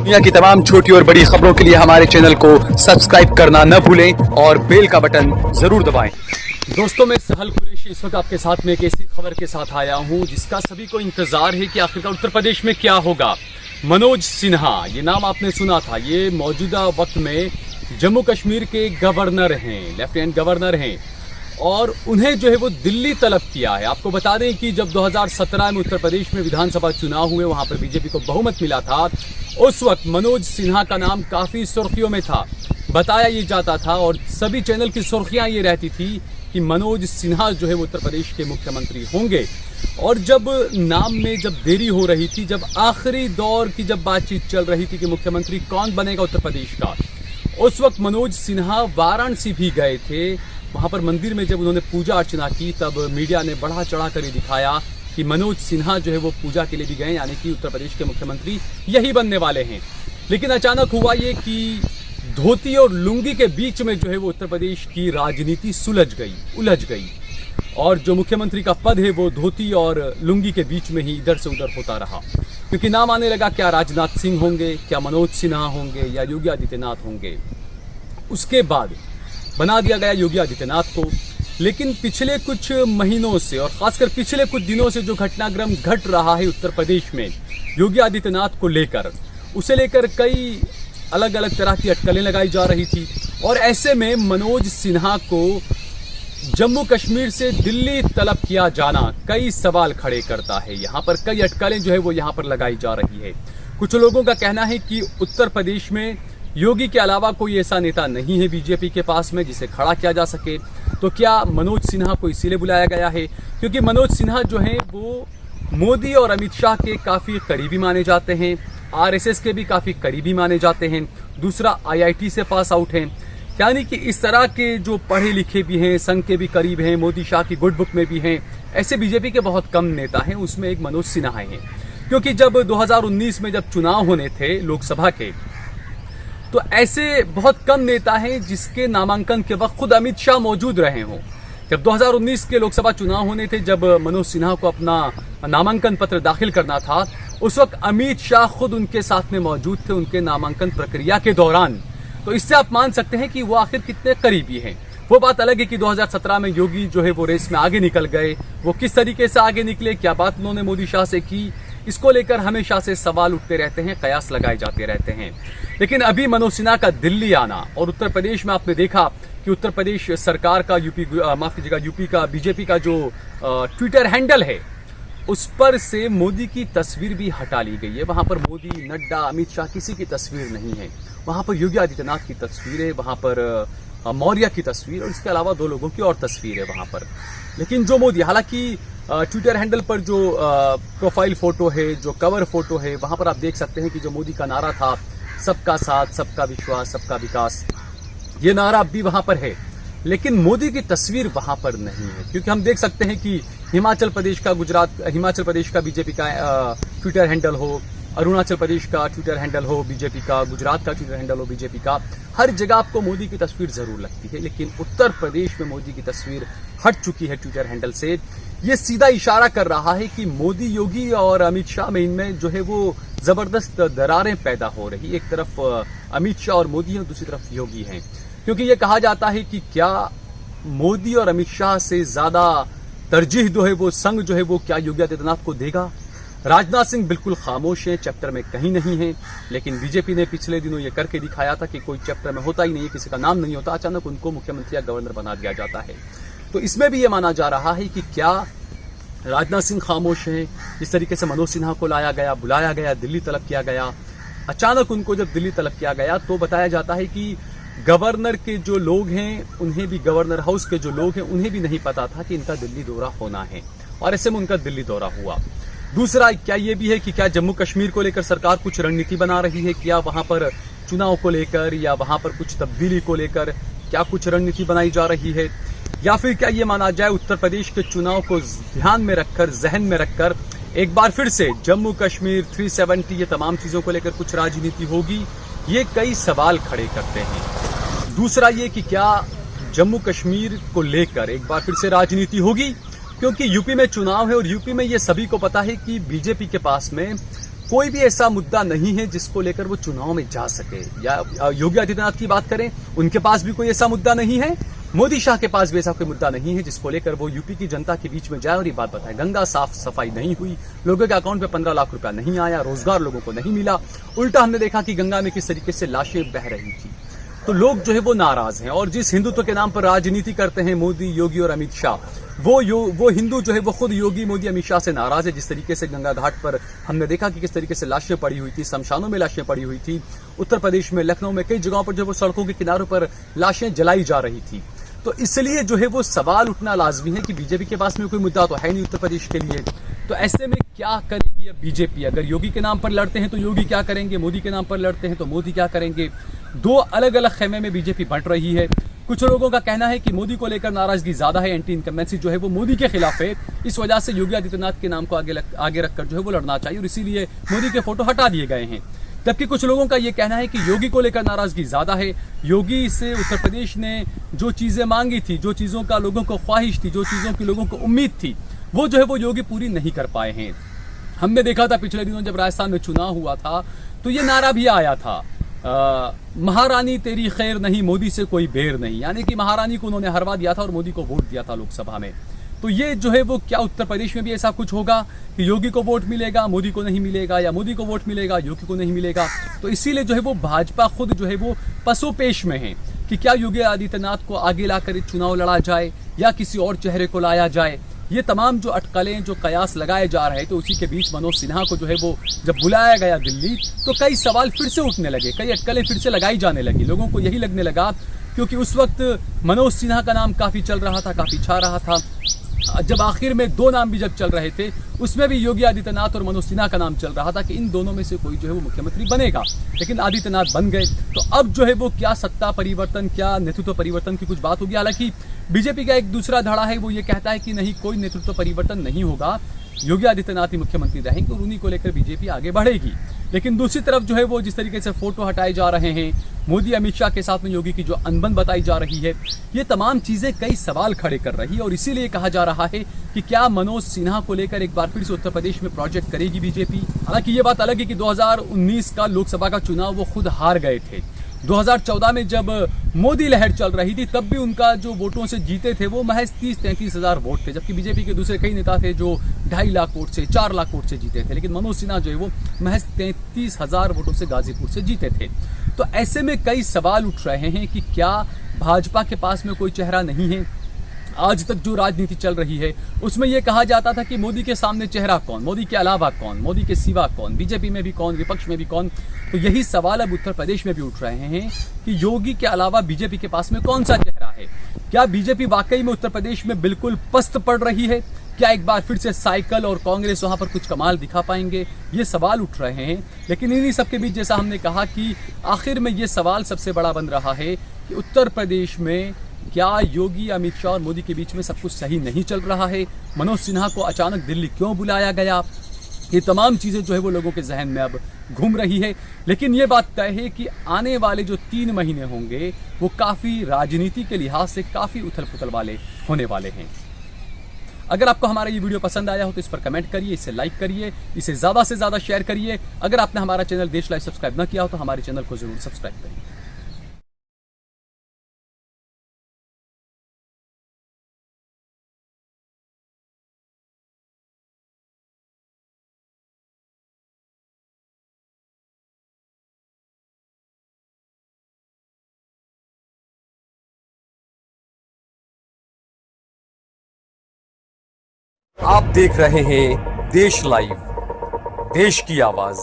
दुनिया की तमाम छोटी और बड़ी खबरों के लिए हमारे चैनल को सब्सक्राइब करना न भूलें और बेल का बटन जरूर दबाएं। दोस्तों, मैं सहल कुरैशी इस वक्त आपके साथ में एक ऐसी खबर के साथ आया हूं जिसका सभी को इंतजार है कि आखिरकार उत्तर प्रदेश में क्या होगा। मनोज सिन्हा, ये नाम आपने सुना था, ये मौजूदा वक्त में जम्मू कश्मीर के गवर्नर हैं, लेफ्टिनेंट गवर्नर हैं और उन्हें जो है वो दिल्ली तलब किया है। आपको बता दें कि जब 2017 में उत्तर प्रदेश में विधानसभा चुनाव हुए, वहां पर बीजेपी को बहुमत मिला था, उस वक्त मनोज सिन्हा का नाम काफी सुर्खियों में था। बताया ये जाता था और सभी चैनल की सुर्खियां ये रहती थी कि मनोज सिन्हा जो है वो उत्तर प्रदेश के मुख्यमंत्री होंगे। और जब नाम में जब देरी हो रही थी, जब आखिरी दौर की जब बातचीत चल रही थी कि मुख्यमंत्री कौन बनेगा उत्तर प्रदेश का, उस वक्त मनोज सिन्हा वाराणसी भी गए थे। वहां पर मंदिर में जब उन्होंने पूजा अर्चना की, तब मीडिया ने बढ़ा चढ़ा कर दिखाया कि मनोज सिन्हा जो है वो पूजा के लिए भी गए, यानी कि उत्तर प्रदेश के मुख्यमंत्री यही बनने वाले हैं। लेकिन अचानक हुआ ये कि धोती और लुंगी के बीच में जो है वो उत्तर प्रदेश की राजनीति उलझ गई और जो मुख्यमंत्री का पद है वो धोती और लुंगी के बीच में ही इधर से उधर होता रहा। क्योंकि नाम आने लगा, क्या राजनाथ सिंह होंगे, क्या मनोज सिन्हा होंगे या योगी आदित्यनाथ होंगे। उसके बाद बना दिया गया योगी आदित्यनाथ को। लेकिन पिछले कुछ महीनों से और खासकर पिछले कुछ दिनों से जो घटनाक्रम घट रहा है उत्तर प्रदेश में योगी आदित्यनाथ को लेकर, उसे लेकर कई अलग अलग तरह की अटकलें लगाई जा रही थी। और ऐसे में मनोज सिन्हा को जम्मू कश्मीर से दिल्ली तलब किया जाना कई सवाल खड़े करता है। यहाँ पर कई अटकलें जो है वो यहाँ पर लगाई जा रही है। कुछ लोगों का कहना है कि उत्तर प्रदेश में योगी के अलावा कोई ऐसा नेता नहीं है बीजेपी के पास में जिसे खड़ा किया जा सके। तो क्या मनोज सिन्हा को इसीलिए बुलाया गया है क्योंकि मनोज सिन्हा जो हैं वो मोदी और अमित शाह के काफ़ी करीबी माने जाते हैं, आरएसएस के भी काफ़ी करीबी माने जाते हैं। दूसरा, आईआईटी से पास आउट हैं, यानी कि इस तरह के जो पढ़े लिखे भी हैं, संघ के भी करीब हैं, मोदी शाह की गुड बुक में भी हैं। ऐसे बीजेपी के बहुत कम नेता हैं, उसमें एक मनोज सिन्हा हैं। क्योंकि जब 2019 में जब चुनाव होने थे लोकसभा के, तो ऐसे बहुत कम नेता हैं जिसके नामांकन के वक्त खुद अमित शाह मौजूद रहे हों। जब 2019 के लोकसभा चुनाव होने थे, जब मनोज सिन्हा को अपना नामांकन पत्र दाखिल करना था, उस वक्त अमित शाह खुद उनके साथ में मौजूद थे उनके नामांकन प्रक्रिया के दौरान। तो इससे आप मान सकते हैं कि वो आखिर कितने करीबी हैं। वो बात अलग है कि 2017 में योगी जो है वो रेस में आगे निकल गए। वो किस तरीके से आगे निकले, क्या बात उन्होंने मोदी शाह से की, इसको लेकर हमेशा से सवाल उठते रहते हैं, कयास लगाए जाते रहते हैं। लेकिन अभी मनोज सिन्हा का दिल्ली आना और उत्तर प्रदेश में आपने देखा कि उत्तर प्रदेश सरकार का यूपी का बीजेपी का जो ट्विटर हैंडल है उस पर से मोदी की तस्वीर भी हटा ली गई है। वहां पर मोदी, नड्डा, अमित शाह किसी की तस्वीर नहीं है। वहां पर योगी आदित्यनाथ की तस्वीर है, वहां पर मौर्य की तस्वीर और इसके अलावा 2 लोगों की और तस्वीर है वहां पर। लेकिन जो मोदी, हालांकि ट्विटर हैंडल पर जो प्रोफाइल फोटो है, जो कवर फोटो है, वहां पर आप देख सकते हैं कि जो मोदी का नारा था, सबका साथ, सबका विश्वास, सबका विकास, ये नारा अब भी वहां पर है। लेकिन मोदी की तस्वीर वहां पर नहीं है। क्योंकि हम देख सकते हैं कि हिमाचल प्रदेश का बीजेपी का ट्विटर हैंडल हो, अरुणाचल प्रदेश का ट्विटर हैंडल हो बीजेपी का, गुजरात का ट्विटर हैंडल हो बीजेपी का, हर जगह आपको मोदी की तस्वीर जरूर लगती है। लेकिन उत्तर प्रदेश में मोदी की तस्वीर हट चुकी है ट्विटर हैंडल से। ये सीधा इशारा कर रहा है कि मोदी, योगी और अमित शाह में इनमें जो है वो जबरदस्त दरारें पैदा हो रही। एक तरफ अमित शाह और मोदी हैं, दूसरी तरफ योगी हैं। क्योंकि ये कहा जाता है कि क्या मोदी और अमित शाह से ज्यादा तरजीह जो है वो संघ जो है वो क्या योगी आदित्यनाथ को देगा। राजनाथ सिंह बिल्कुल खामोश हैं, चैप्टर में कहीं नहीं है। लेकिन बीजेपी ने पिछले दिनों ये करके दिखाया था कि कोई चैप्टर में होता ही नहीं है, किसी का नाम नहीं होता, अचानक उनको मुख्यमंत्री या गवर्नर बना दिया जाता है। तो इसमें भी ये माना जा रहा है कि क्या राजनाथ सिंह खामोश हैं। जिस तरीके से मनोज सिन्हा को लाया गया, बुलाया गया, दिल्ली तलब किया गया, अचानक उनको जब दिल्ली तलब किया गया तो बताया जाता है कि गवर्नर के जो लोग हैं उन्हें भी, गवर्नर हाउस के जो लोग हैं उन्हें भी नहीं पता था कि इनका दिल्ली दौरा होना है और ऐसे में उनका दिल्ली दौरा हुआ। दूसरा, क्या ये भी है कि क्या जम्मू कश्मीर को लेकर सरकार कुछ रणनीति बना रही है, क्या वहां पर चुनाव को लेकर या वहां पर कुछ तब्दीली को लेकर क्या कुछ रणनीति बनाई जा रही है, या फिर क्या ये माना जाए उत्तर प्रदेश के चुनाव को ध्यान में रखकर, जहन में रखकर एक बार फिर से जम्मू कश्मीर 370 ये तमाम चीजों को लेकर कुछ राजनीति होगी। ये कई सवाल खड़े करते हैं। दूसरा ये कि क्या जम्मू कश्मीर को लेकर एक बार फिर से राजनीति होगी, क्योंकि यूपी में चुनाव है और यूपी में ये सभी को पता है कि बीजेपी के पास में कोई भी ऐसा मुद्दा नहीं है जिसको लेकर वो चुनाव में जा सके। या योगी आदित्यनाथ की बात करें, उनके पास भी कोई ऐसा मुद्दा नहीं है, मोदी शाह के पास भी ऐसा कोई मुद्दा नहीं है जिसको लेकर वो यूपी की जनता के बीच में जाए और ये बात बताए। गंगा साफ सफाई नहीं हुई, लोगों के अकाउंट में 15 लाख रुपया नहीं आया, रोजगार लोगों को नहीं मिला, उल्टा हमने देखा कि गंगा में किस तरीके से लाशें बह रही थी। तो लोग जो है वो नाराज हैं। और जिस हिंदुत्व के नाम पर राजनीति करते हैं मोदी, योगी और अमित शाह, वो हिंदू जो है वो खुद योगी, मोदी, अमित शाह से नाराज है। जिस तरीके से गंगा घाट पर हमने देखा कि किस तरीके से लाशें पड़ी हुई थी, शमशानों में लाशें पड़ी हुई थी, उत्तर प्रदेश में लखनऊ में कई जगहों पर जो वो सड़कों के किनारों पर लाशें जलाई जा रही थी। तो इसलिए जो है वो सवाल उठना लाजमी है कि बीजेपी के पास में कोई मुद्दा तो है नहीं उत्तर प्रदेश के लिए। तो ऐसे में क्या करेगी अब बीजेपी? अगर योगी के नाम पर लड़ते हैं तो योगी क्या करेंगे, मोदी के नाम पर लड़ते हैं तो मोदी क्या करेंगे? दो अलग अलग खेमे में बीजेपी बंट रही है। कुछ लोगों का कहना है कि मोदी को लेकर नाराजगी ज्यादा है, एंटी इनकम्बेंसी जो है वो मोदी के खिलाफ है, इस वजह से योगी आदित्यनाथ के नाम को आगे रखकर जो है वो लड़ना चाहिए और इसीलिए मोदी के फोटो हटा दिए गए हैं। जबकि कुछ लोगों का ये कहना है कि योगी को लेकर नाराजगी ज्यादा है, योगी से उत्तर प्रदेश ने जो चीजें मांगी थी, जो चीजों का लोगों को ख्वाहिश थी, जो चीजों की लोगों को उम्मीद थी, वो जो है वो योगी पूरी नहीं कर पाए हैं। हमने देखा था पिछले दिनों जब राजस्थान में चुनाव हुआ था तो ये नारा भी आया था, महारानी तेरी खैर नहीं, मोदी से कोई बेर नहीं, यानी कि महारानी को उन्होंने हरवा दिया था और मोदी को वोट दिया था लोकसभा में। तो ये जो है वो क्या उत्तर प्रदेश में भी ऐसा कुछ होगा कि योगी को वोट मिलेगा, मोदी को नहीं मिलेगा, या मोदी को वोट मिलेगा, योगी को नहीं मिलेगा? तो इसीलिए जो है वो भाजपा खुद जो है वो पसोपेश में है कि क्या योगी आदित्यनाथ को आगे लाकर चुनाव लड़ा जाए या किसी और चेहरे को लाया जाए। ये तमाम जो अटकलें, जो कयास लगाए जा रहे थे, उसी के बीच मनोज सिन्हा को जो है वो जब बुलाया गया दिल्ली तो कई सवाल फिर से उठने लगे, कई अटकलें फिर से लगाई जाने लगी। लोगों को यही लगने लगा, क्योंकि उस वक्त मनोज सिन्हा का नाम काफ़ी चल रहा था, काफ़ी छा रहा था। जब आखिर में दो नाम भी जब चल रहे थे, उसमें भी योगी आदित्यनाथ और मनोज सिन्हा का नाम चल रहा था कि इन दोनों में से कोई जो है वो मुख्यमंत्री बनेगा, लेकिन आदित्यनाथ बन गए। तो अब जो है वो क्या सत्ता परिवर्तन, क्या नेतृत्व परिवर्तन की कुछ बात होगी? हालांकि बीजेपी का एक दूसरा धड़ा है, वो ये कहता है कि नहीं, कोई नेतृत्व परिवर्तन नहीं होगा, योगी आदित्यनाथ ही मुख्यमंत्री रहेंगे और उन्हीं को लेकर बीजेपी आगे बढ़ेगी। लेकिन दूसरी तरफ जो है वो जिस तरीके से फोटो हटाए जा रहे हैं, मोदी अमित शाह के साथ में योगी की जो अनबन बताई जा रही है, ये तमाम चीजें कई सवाल खड़े कर रही है। और इसीलिए कहा जा रहा है कि क्या मनोज सिन्हा को लेकर एक बार फिर से उत्तर प्रदेश में प्रोजेक्ट करेगी बीजेपी? हालांकि ये बात अलग है कि 2019 का लोकसभा का चुनाव वो खुद हार गए थे। 2014 में जब मोदी लहर चल रही थी तब भी उनका जो वोटों से जीते थे वो महज 30-33 हज़ार वोट थे, जबकि बीजेपी के दूसरे कई नेता थे जो 2.5 लाख वोट से, 4 लाख वोट से जीते थे। लेकिन मनोज सिन्हा जो है वो महज 33 हज़ार वोटों से गाजीपुर से जीते थे। तो ऐसे में कई सवाल उठ रहे हैं कि क्या भाजपा के पास में कोई चेहरा नहीं है? आज तक जो राजनीति चल रही है उसमें यह कहा जाता था कि मोदी के सामने चेहरा कौन, मोदी के अलावा कौन, मोदी के सिवा कौन, बीजेपी में भी कौन, विपक्ष में भी कौन। तो यही सवाल अब उत्तर प्रदेश में भी उठ रहे हैं कि योगी के अलावा बीजेपी के पास में कौन सा चेहरा है? क्या बीजेपी वाकई में उत्तर प्रदेश में बिल्कुल पस्त पड़ रही है? क्या एक बार फिर से साइकिल और कांग्रेस वहां पर कुछ कमाल दिखा पाएंगे? ये सवाल उठ रहे हैं। लेकिन इन्हीं सबके बीच जैसा हमने कहा कि आखिर में ये सवाल सबसे बड़ा बन रहा है कि उत्तर प्रदेश में क्या योगी, अमित शाह और मोदी के बीच में सब कुछ सही नहीं चल रहा है? मनोज सिन्हा को अचानक दिल्ली क्यों बुलाया गया? ये तमाम चीज़ें जो है वो लोगों के जहन में अब घूम रही है। लेकिन ये बात तय है कि आने वाले जो 3 महीने होंगे वो काफ़ी राजनीति के लिहाज से काफ़ी उथल पुथल वाले होने वाले हैं। अगर आपको हमारा ये वीडियो पसंद आया हो तो इस पर कमेंट करिए, इसे लाइक करिए, इसे ज़्यादा से ज़्यादा शेयर करिए। अगर आपने हमारा चैनल देश लाइव सब्सक्राइब न किया हो तो हमारे चैनल को ज़रूर सब्सक्राइब करिए। आप देख रहे हैं देश लाइव, देश की आवाज।